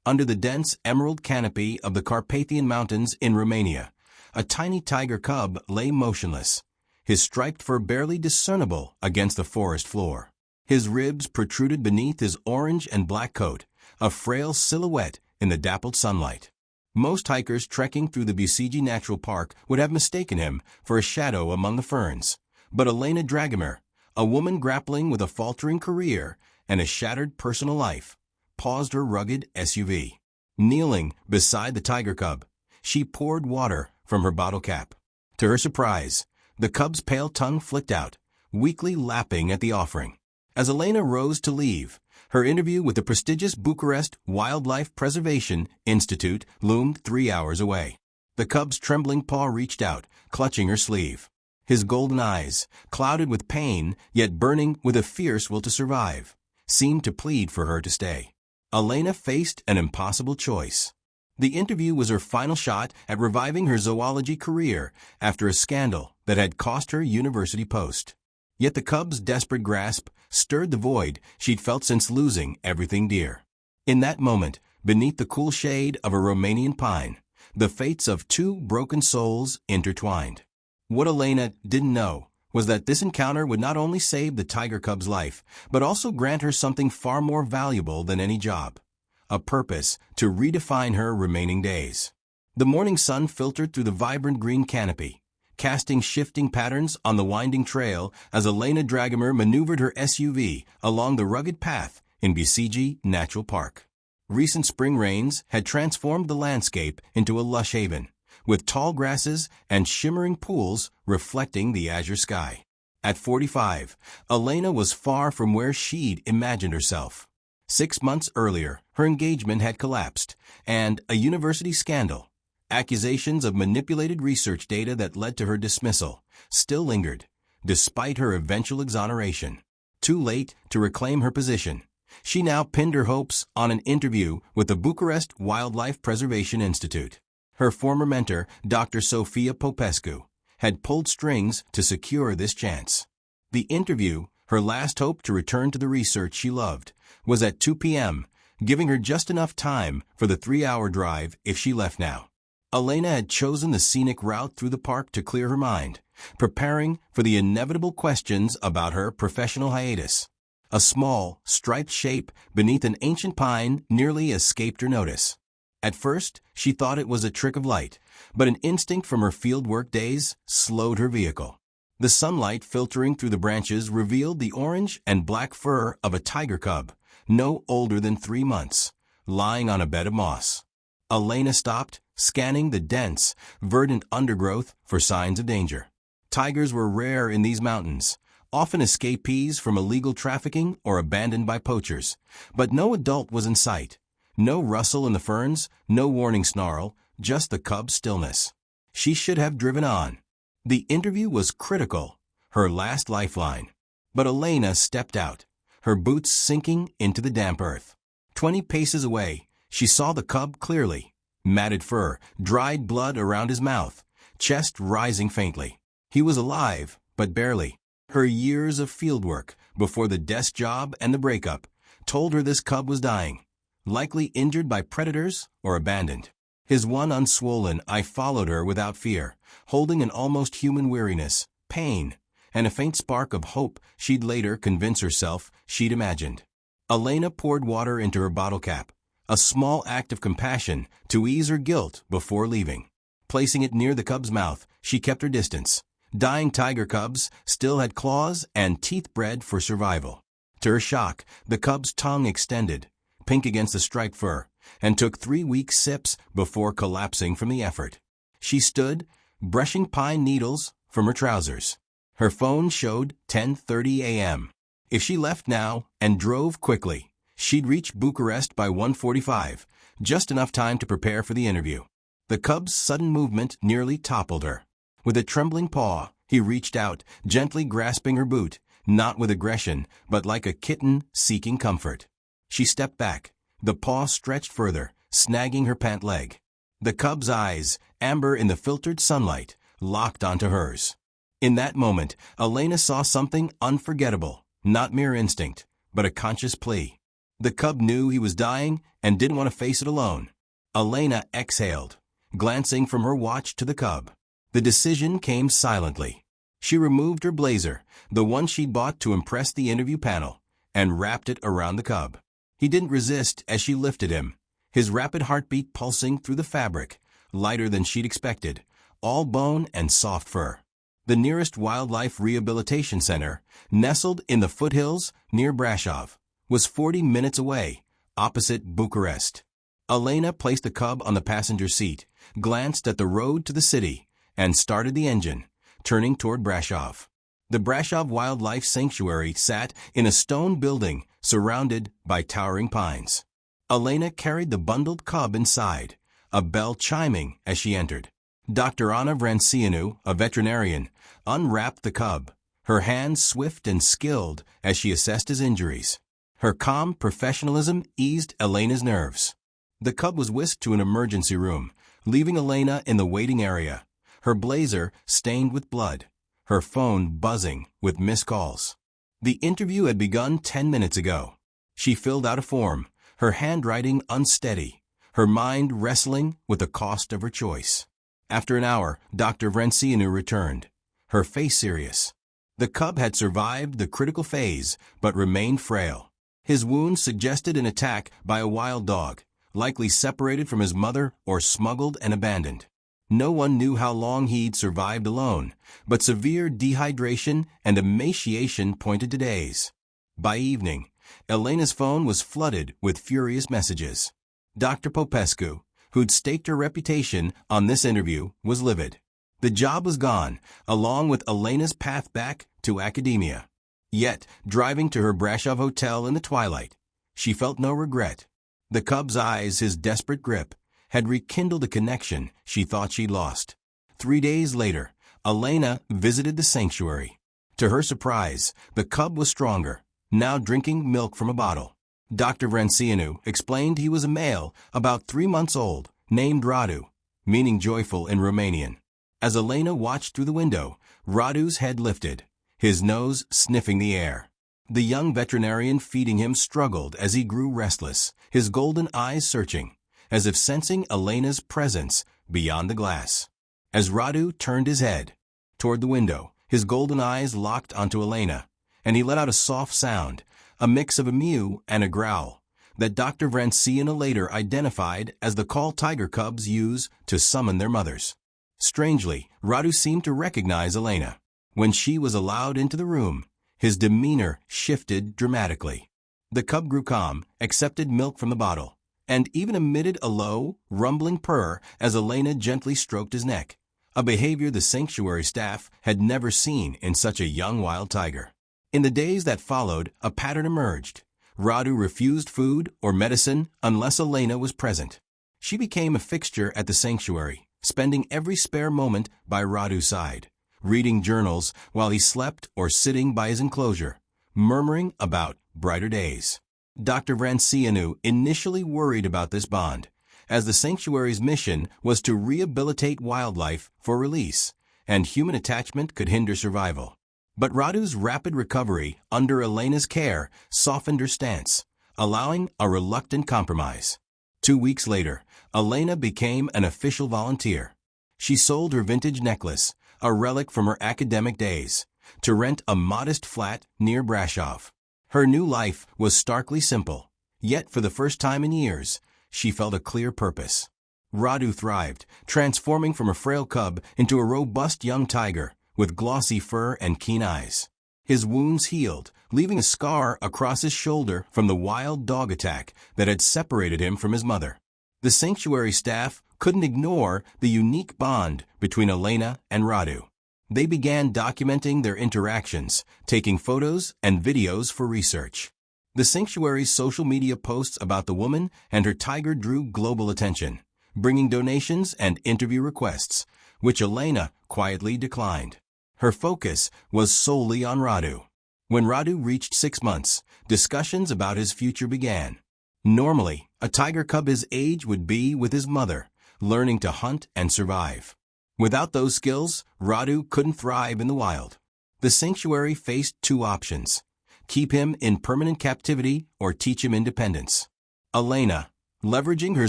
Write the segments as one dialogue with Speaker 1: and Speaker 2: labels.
Speaker 1: under the dense emerald canopy of the Carpathian Mountains in Romania, a tiny tiger cub lay motionless, his striped fur barely discernible against the forest floor. His ribs protruded beneath his orange and black coat, a frail silhouette in the dappled sunlight. Most hikers trekking through the Busigi Natural Park would have mistaken him for a shadow among the ferns. But Elena Dragomir, a woman grappling with a faltering career and a shattered personal life, paused her rugged SUV. Kneeling beside the tiger cub, she poured water from her bottle cap. To her surprise, the cub's pale tongue flicked out, weakly lapping at the offering. As Elena rose to leave, her interview with the prestigious Bucharest Wildlife Preservation Institute loomed 3 hours away. The cub's trembling paw reached out, clutching her sleeve. His golden eyes, clouded with pain yet burning with a fierce will to survive, seemed to plead for her to stay. Elena faced an impossible choice. The interview was her final shot at reviving her zoology career after a scandal that had cost her university post. Yet the cub's desperate grasp stirred the void she'd felt since losing everything dear. In that moment, beneath the cool shade of a Romanian pine, the fates of two broken souls intertwined. What Elena didn't know was that this encounter would not only save the tiger cub's life, but also grant her something far more valuable than any job: a purpose to redefine her remaining days. The morning sun filtered through the vibrant green canopy, casting shifting patterns on the winding trail as Elena Dragomir maneuvered her SUV along the rugged path in Busigi Natural Park. Recent spring rains had transformed the landscape into a lush haven, with tall grasses and shimmering pools reflecting the azure sky. At 45, Elena was far from where she'd imagined herself. 6 months earlier, her engagement had collapsed, and a university scandal, accusations of manipulated research data that led to her dismissal, still lingered, despite her eventual exoneration. Too late to reclaim her position, she now pinned her hopes on an interview with the Bucharest Wildlife Preservation Institute. Her former mentor, Dr. Sofia Popescu, had pulled strings to secure this chance. The interview, her last hope to return to the research she loved, was at 2 p.m., giving her just enough time for the 3-hour drive if she left now. Elena had chosen the scenic route through the park to clear her mind, preparing for the inevitable questions about her professional hiatus. A small, striped shape beneath an ancient pine nearly escaped her notice. At first, she thought it was a trick of light, but an instinct from her fieldwork days slowed her vehicle. The sunlight filtering through the branches revealed the orange and black fur of a tiger cub, no older than 3 months, lying on a bed of moss. Elena stopped, scanning the dense, verdant undergrowth for signs of danger. Tigers were rare in these mountains, often escapees from illegal trafficking or abandoned by poachers, but no adult was in sight. No rustle in the ferns, no warning snarl, just the cub's stillness. She should have driven on. The interview was critical, her last lifeline. But Elena stepped out, her boots sinking into the damp earth. 20 paces away, she saw the cub clearly. Matted fur, dried blood around his mouth, chest rising faintly. He was alive, but barely. Her years of fieldwork, before the desk job and the breakup, told her this cub was dying, likely injured by predators or abandoned. His one unswollen eye followed her without fear, holding an almost human weariness, pain, and a faint spark of hope she'd later convince herself she'd imagined. Elena poured water into her bottle cap, a small act of compassion to ease her guilt before leaving. Placing it near the cub's mouth, she kept her distance. Dying tiger cubs still had claws and teeth bred for survival. To her shock, the cub's tongue extended, pink against the striped fur, and took 3 weak sips before collapsing from the effort. She stood, brushing pine needles from her trousers. Her phone showed 10:30 a.m. If she left now and drove quickly, she'd reach Bucharest by 1:45, just enough time to prepare for the interview. The cub's sudden movement nearly toppled her. With a trembling paw, he reached out, gently grasping her boot, not with aggression, but like a kitten seeking comfort. She stepped back, the paw stretched further, snagging her pant leg. The cub's eyes, amber in the filtered sunlight, locked onto hers. In that moment, Elena saw something unforgettable, not mere instinct, but a conscious plea. The cub knew he was dying and didn't want to face it alone. Elena exhaled, glancing from her watch to the cub. The decision came silently. She removed her blazer, the one she'd bought to impress the interview panel, and wrapped it around the cub. He didn't resist as she lifted him, his rapid heartbeat pulsing through the fabric, lighter than she'd expected, all bone and soft fur. The nearest wildlife rehabilitation center, nestled in the foothills near Brasov, was 40 minutes away, opposite Bucharest. Elena placed the cub on the passenger seat, glanced at the road to the city, and started the engine, turning toward Brasov. The Brasov Wildlife Sanctuary sat in a stone building surrounded by towering pines. Elena carried the bundled cub inside, a bell chiming as she entered. Dr. Anna Vrancianu, a veterinarian, unwrapped the cub, her hands swift and skilled as she assessed his injuries. Her calm professionalism eased Elena's nerves. The cub was whisked to an emergency room, leaving Elena in the waiting area, her blazer stained with blood, her phone buzzing with missed calls. The interview had begun 10 minutes ago. She filled out a form, her handwriting unsteady, her mind wrestling with the cost of her choice. After an hour, Dr. Vrancianu returned, her face serious. The cub had survived the critical phase, but remained frail. His wounds suggested an attack by a wild dog, likely separated from his mother or smuggled and abandoned. No one knew how long he'd survived alone, but severe dehydration and emaciation pointed to days. By evening, Elena's phone was flooded with furious messages. Dr. Popescu, who'd staked her reputation on this interview, was livid. The job was gone, along with Elena's path back to academia. Yet, driving to her Brasov hotel in the twilight, she felt no regret. The cub's eyes, his desperate grip, had rekindled a connection she thought she'd lost. 3 days later, Elena visited the sanctuary. To her surprise, the cub was stronger, now drinking milk from a bottle. Dr. Vrancianu explained he was a male, about 3 months old, named Radu, meaning joyful in Romanian. As Elena watched through the window, Radu's head lifted, his nose sniffing the air. The young veterinarian feeding him struggled as he grew restless, his golden eyes searching, as if sensing Elena's presence beyond the glass. As Radu turned his head toward the window, his golden eyes locked onto Elena, and he let out a soft sound, a mix of a mew and a growl, that Dr. Vrancianu later identified as the call tiger cubs use to summon their mothers. Strangely, Radu seemed to recognize Elena. When she was allowed into the room, his demeanor shifted dramatically. The cub grew calm, accepted milk from the bottle, and even emitted a low, rumbling purr as Elena gently stroked his neck, a behavior the sanctuary staff had never seen in such a young wild tiger. In the days that followed, a pattern emerged. Radu refused food or medicine unless Elena was present. She became a fixture at the sanctuary, spending every spare moment by Radu's side, reading journals while he slept or sitting by his enclosure, murmuring about brighter days. Dr. Vrancianu initially worried about this bond, as the sanctuary's mission was to rehabilitate wildlife for release, and human attachment could hinder survival. But Radu's rapid recovery under Elena's care softened her stance, allowing a reluctant compromise. 2 weeks later, Elena became an official volunteer. She sold her vintage necklace, a relic from her academic days, to rent a modest flat near Brasov. Her new life was starkly simple, yet for the first time in years, she felt a clear purpose. Radu thrived, transforming from a frail cub into a robust young tiger with glossy fur and keen eyes. His wounds healed, leaving a scar across his shoulder from the wild dog attack that had separated him from his mother. The sanctuary staff couldn't ignore the unique bond between Elena and Radu. They began documenting their interactions, taking photos and videos for research. The sanctuary's social media posts about the woman and her tiger drew global attention, bringing donations and interview requests, which Elena quietly declined. Her focus was solely on Radu. When Radu reached 6 months, discussions about his future began. Normally, a tiger cub his age would be with his mother, learning to hunt and survive. Without those skills, Radu couldn't thrive in the wild. The sanctuary faced 2 options: keep him in permanent captivity, or teach him independence. Elena, leveraging her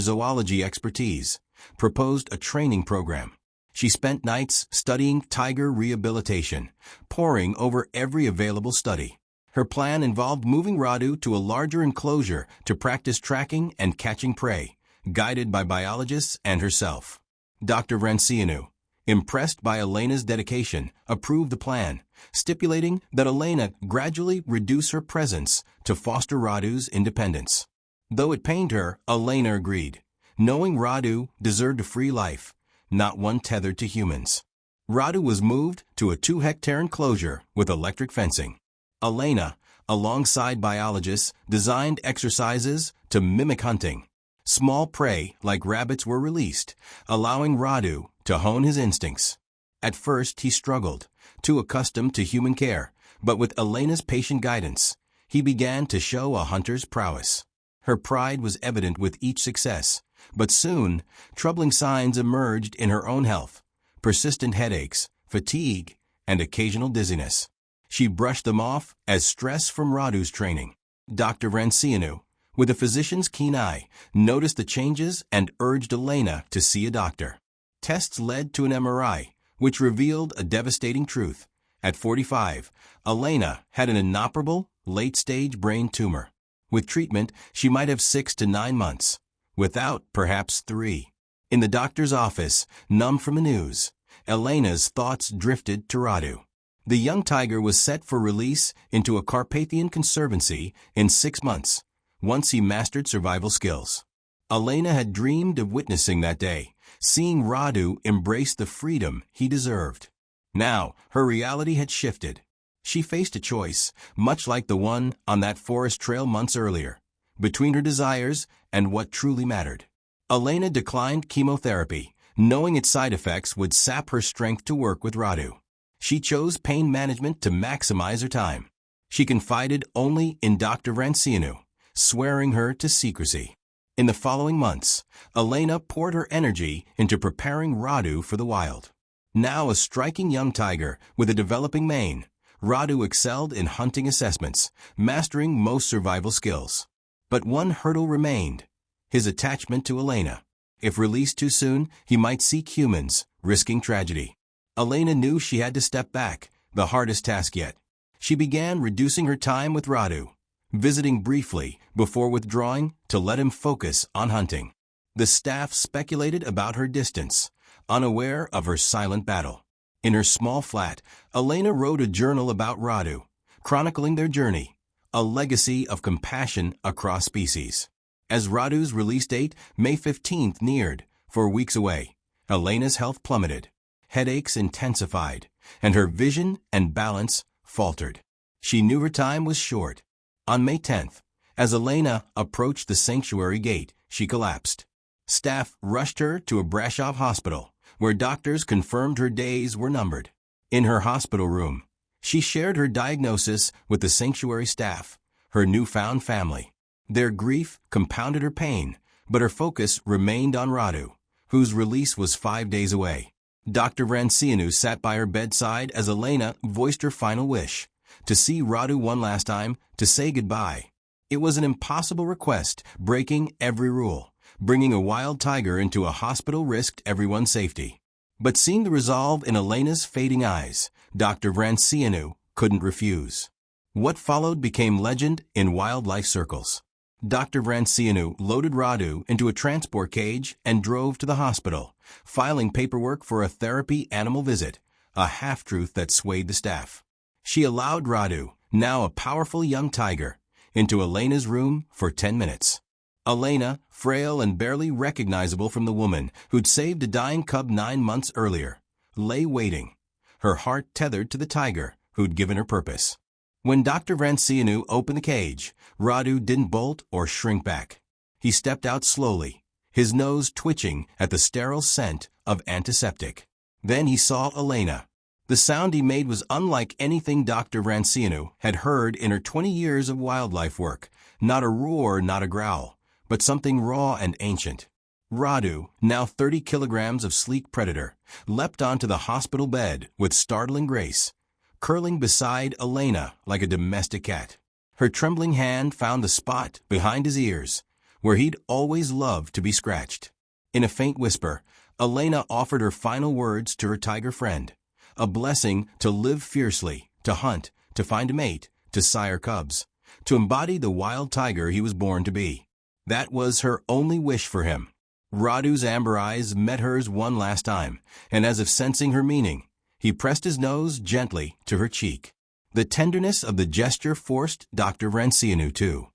Speaker 1: zoology expertise, proposed a training program. She spent nights studying tiger rehabilitation, poring over every available study. Her plan involved moving Radu to a larger enclosure to practice tracking and catching prey, guided by biologists and herself. Dr. Vrancianu, impressed by Elena's dedication, approved the plan, stipulating that Elena gradually reduce her presence to foster Radu's independence. Though it pained her, Elena agreed, knowing Radu deserved a free life, not one tethered to humans. Radu was moved to a 2-hectare enclosure with electric fencing. Elena, alongside biologists, designed exercises to mimic hunting. Small prey like rabbits were released, allowing Radu to hone his instincts. At first he struggled, too accustomed to human care, but with Elena's patient guidance, he began to show a hunter's prowess. Her pride was evident with each success, but soon, troubling signs emerged in her own health: persistent headaches, fatigue, and occasional dizziness. She brushed them off as stress from Radu's training. Dr. Vrancianu, with a physician's keen eye, noticed the changes and urged Elena to see a doctor. Tests led to an MRI, which revealed a devastating truth. At 45, Elena had an inoperable, late-stage brain tumor. With treatment, she might have 6 to 9 months. Without, perhaps 3. In the doctor's office, numb from the news, Elena's thoughts drifted to Radu. The young tiger was set for release into a Carpathian conservancy in 6 months, once he mastered survival skills. Elena had dreamed of witnessing that day, seeing Radu embrace the freedom he deserved. Now, her reality had shifted. She faced a choice, much like the one on that forest trail months earlier, between her desires and what truly mattered. Elena declined chemotherapy, knowing its side effects would sap her strength to work with Radu. She chose pain management to maximize her time. She confided only in Dr. Vrancianu, swearing her to secrecy. In the following months, Elena poured her energy into preparing Radu for the wild. Now a striking young tiger with a developing mane, Radu excelled in hunting assessments, mastering most survival skills. But one hurdle remained: his attachment to Elena. If released too soon, he might seek humans, risking tragedy. Elena knew she had to step back, the hardest task yet. She began reducing her time with Radu, visiting briefly before withdrawing to let him focus on hunting. The staff speculated about her distance, unaware of her silent battle. In her small flat, Elena wrote a journal about Radu, chronicling their journey, a legacy of compassion across species. As Radu's release date, May 15th, neared, 4 weeks away, Elena's health plummeted. Headaches intensified, and her vision and balance faltered. She knew her time was short. On May 10th, as Elena approached the sanctuary gate, she collapsed. Staff rushed her to a Brasov hospital, where doctors confirmed her days were numbered. In her hospital room, she shared her diagnosis with the sanctuary staff, her newfound family. Their grief compounded her pain, but her focus remained on Radu, whose release was 5 days away. Dr. Vrancianu sat by her bedside as Elena voiced her final wish: to see Radu one last time, to say goodbye. It was an impossible request, breaking every rule. Bringing a wild tiger into a hospital risked everyone's safety. But seeing the resolve in Elena's fading eyes, Dr. Vrancianu couldn't refuse. What followed became legend in wildlife circles. Dr. Vrancianu loaded Radu into a transport cage and drove to the hospital, filing paperwork for a therapy animal visit, a half-truth that swayed the staff. She allowed Radu, now a powerful young tiger, into Elena's room for 10 minutes. Elena, frail and barely recognizable from the woman who'd saved a dying cub 9 months earlier, lay waiting, her heart tethered to the tiger who'd given her purpose. When Dr. Vrancianu opened the cage, Radu didn't bolt or shrink back. He stepped out slowly, his nose twitching at the sterile scent of antiseptic. Then he saw Elena. The sound he made was unlike anything Dr. Vrancianu had heard in her 20 years of wildlife work. Not a roar, not a growl, but something raw and ancient. Radu, now 30 kilograms of sleek predator, leapt onto the hospital bed with startling grace, curling beside Elena like a domestic cat. Her trembling hand found the spot behind his ears, where he'd always loved to be scratched. In a faint whisper, Elena offered her final words to her tiger friend, a blessing to live fiercely, to hunt, to find a mate, to sire cubs, to embody the wild tiger he was born to be. That was her only wish for him. Radu's amber eyes met hers one last time, and as if sensing her meaning, he pressed his nose gently to her cheek. The tenderness of the gesture forced Dr. Vrancianu to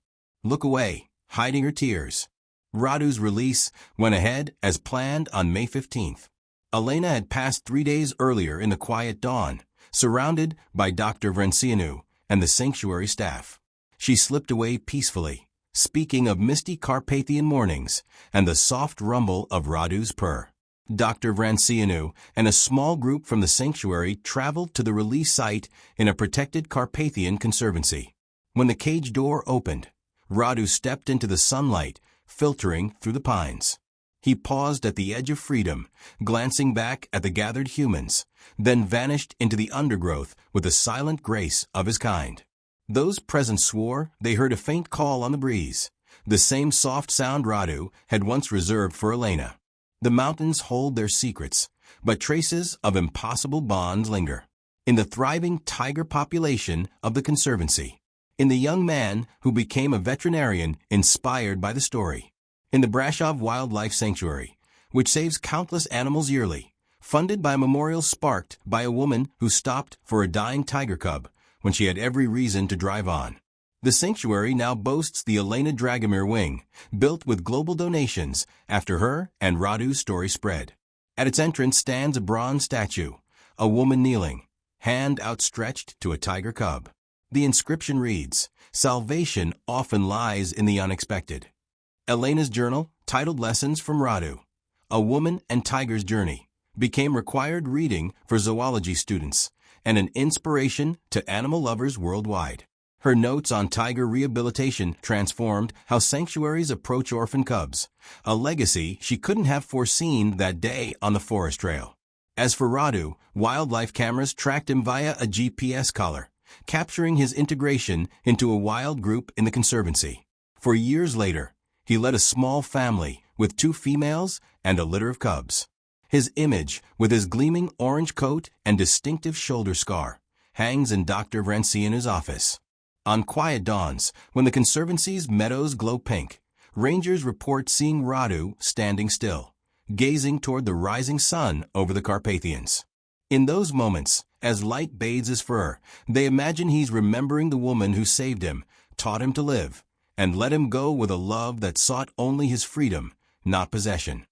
Speaker 1: look away, hiding her tears. Radu's release went ahead as planned on May 15th. Elena had passed 3 days earlier in the quiet dawn, surrounded by Dr. Vrancianu and the sanctuary staff. She slipped away peacefully, speaking of misty Carpathian mornings and the soft rumble of Radu's purr. Dr. Vrancianu and a small group from the sanctuary traveled to the release site in a protected Carpathian conservancy. When the cage door opened, Radu stepped into the sunlight, filtering through the pines. He paused at the edge of freedom, glancing back at the gathered humans, then vanished into the undergrowth with the silent grace of his kind. Those present swore they heard a faint call on the breeze, the same soft sound Radu had once reserved for Elena. The mountains hold their secrets, but traces of impossible bonds linger. In the thriving tiger population of the conservancy, in the young man who became a veterinarian inspired by the story, in the Brashov Wildlife Sanctuary, which saves countless animals yearly, funded by a memorial sparked by a woman who stopped for a dying tiger cub when she had every reason to drive on. The sanctuary now boasts the Elena Dragomir wing, built with global donations after her and Radu's story spread. At its entrance stands a bronze statue, a woman kneeling, hand outstretched to a tiger cub. The inscription reads, "Salvation often lies in the unexpected." Elena's journal, titled Lessons from Radu, A Woman and Tiger's Journey, became required reading for zoology students and an inspiration to animal lovers worldwide. Her notes on tiger rehabilitation transformed how sanctuaries approach orphan cubs, a legacy she couldn't have foreseen that day on the forest trail. As for Radu, wildlife cameras tracked him via a GPS collar, capturing his integration into a wild group in the conservancy. For years later, he led a small family with 2 females and a litter of cubs. His image, with his gleaming orange coat and distinctive shoulder scar, hangs in Dr. Vrancianu's office. On quiet dawns, when the conservancy's meadows glow pink, rangers report seeing Radu standing still, gazing toward the rising sun over the Carpathians. In those moments, as light bathes his fur, they imagine he's remembering the woman who saved him, taught him to live, and let him go with a love that sought only his freedom, not possession.